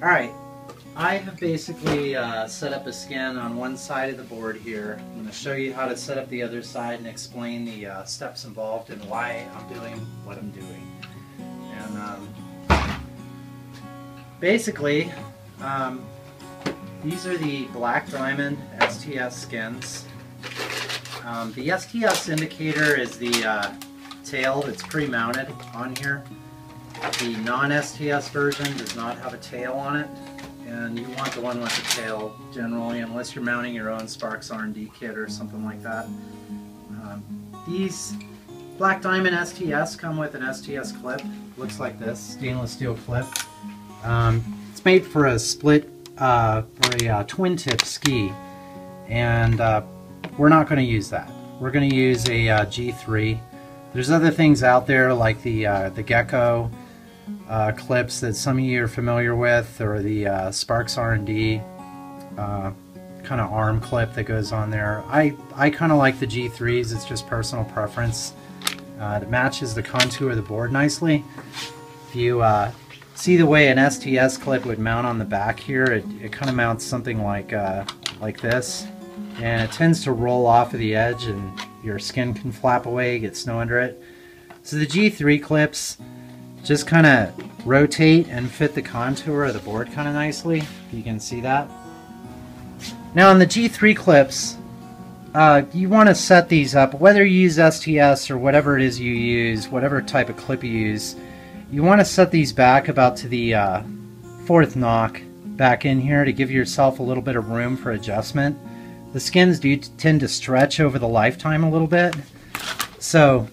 Alright, I have basically set up a skin on one side of the board here. I'm going to show you how to set up the other side and explain the steps involved and why I'm doing what I'm doing. And basically, these are the Black Diamond STS skins. The STS indicator is the tail that's pre-mounted on here. The non-STS version does not have a tail on it, and you want the one with the tail generally, unless you're mounting your own Sparks R&D kit or something like that. These Black Diamond STS come with an STS clip. Looks like this, stainless steel clip. It's made for a split or a twin tip ski, and we're not going to use that. We're going to use a G3. There's other things out there like the Gecko clips that some of you are familiar with, or the Sparks R&D kind of arm clip that goes on there. I kind of like the G3s. It's just personal preference. It matches the contour of the board nicely. If you see the way an STS clip would mount on the back here, it kind of mounts something like this, and it tends to roll off of the edge and your skin can flap away, get snow under it. So the G3 clips just kind of rotate and fit the contour of the board kind of nicely, if you can see that. Now on the G3 clips, you want to set these up, whether you use STS or whatever it is you use, whatever type of clip you use, you want to set these back about to the 4th knock back in here to give yourself a little bit of room for adjustment. The skins do tend to stretch over the lifetime a little bit, so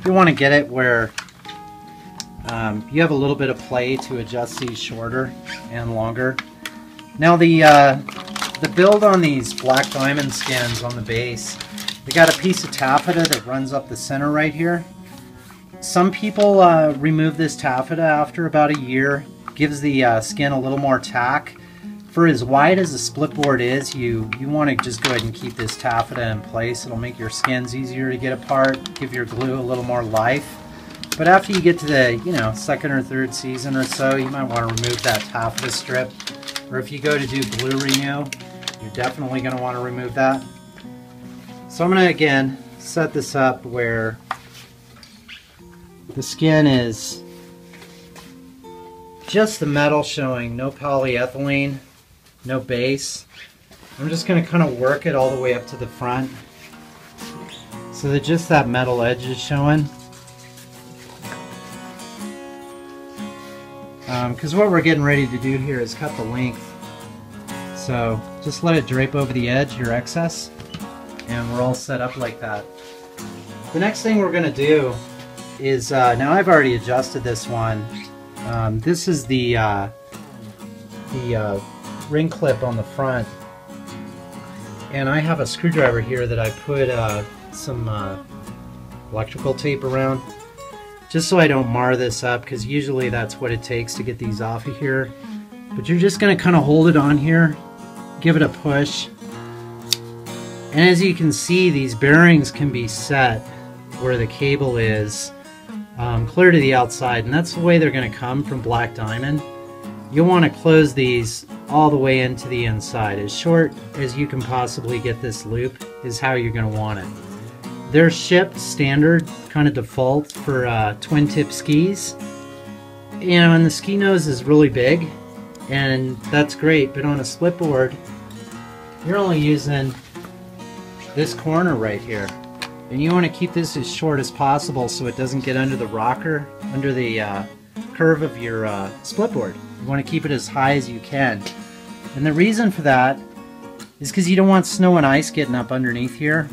you want to get it where you have a little bit of play to adjust these shorter and longer. Now the build on these Black Diamond skins on the base, they got a piece of taffeta that runs up the center right here. Some people remove this taffeta after about a year. Gives the skin a little more tack. For as wide as the split board is, you want to just go ahead and keep this taffeta in place. It'll make your skins easier to get apart, give your glue a little more life. But after you get to the 2nd or 3rd season or so, you might want to remove that taffeta strip. Or if you go to do glue renew, you're definitely going to want to remove that. So I'm going to again set this up where the skin is just the metal showing, no polyethylene, no base. I'm just going to kind of work it all the way up to the front so that just that metal edge is showing. Because what we're getting ready to do here is cut the length. So just let it drape over the edge, your excess, and we're all set up like that. The next thing we're going to do is, now I've already adjusted this one. This is the ring clip on the front, and I have a screwdriver here that I put some electrical tape around, just so I don't mar this up, because usually that's what it takes to get these off of here. But you're just going to kind of hold it on here, give it a push, and as you can see, these bearings can be set where the cable is clear to the outside, and that's the way they're going to come from Black Diamond. You'll want to close these all the way into the inside. As short as you can possibly get this loop is how you're going to want it. They're shipped standard, kind of default for twin tip skis. And the ski nose is really big, and that's great, but on a split board, you're only using this corner right here. And you want to keep this as short as possible so it doesn't get under the rocker, under the curve of your split board. You want to keep it as high as you can. And the reason for that is because you don't want snow and ice getting up underneath here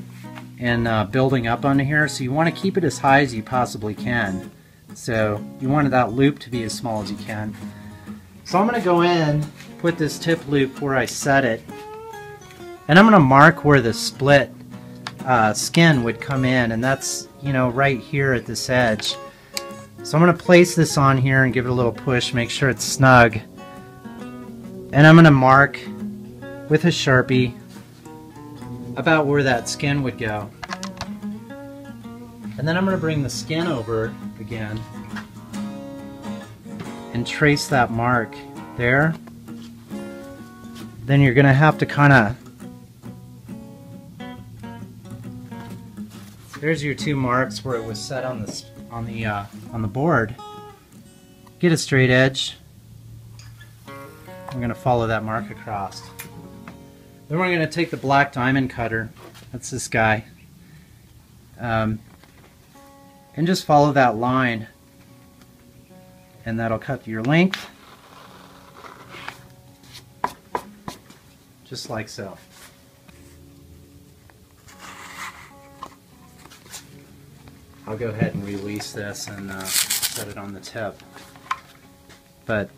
and building up under here, so you want to keep it as high as you possibly can. So you want that loop to be as small as you can. So I'm going to go in, put this tip loop where I set it, and I'm going to mark where the split skin would come in, and that's right here at this edge. So I'm going to place this on here and give it a little push, make sure it's snug, and I'm going to mark with a Sharpie about where that skin would go. And then I'm going to bring the skin over again and trace that mark there. Then you're going to have to kind of, there's your two marks where it was set on the board. Get a straight edge. I'm going to follow that mark across. Then we're going to take the black diamond cutter. That's this guy. And just follow that line, and that'll cut your length. Just like so. I'll go ahead and release this and set it on the tip. But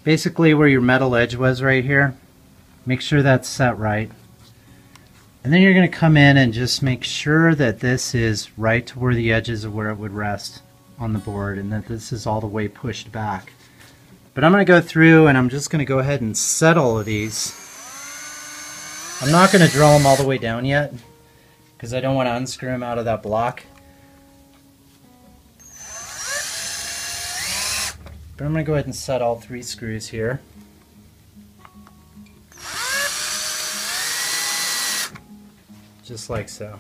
basically where your metal edge was right here, make sure that's set right. And then you're going to come in and just make sure that this is right to where the edges of where it would rest on the board, and that this is all the way pushed back. But I'm going to go through and I'm just going to go ahead and set all of these. I'm not going to drill them all the way down yet because I don't want to unscrew them out of that block. But I'm going to go ahead and set all 3 screws here. Just like so.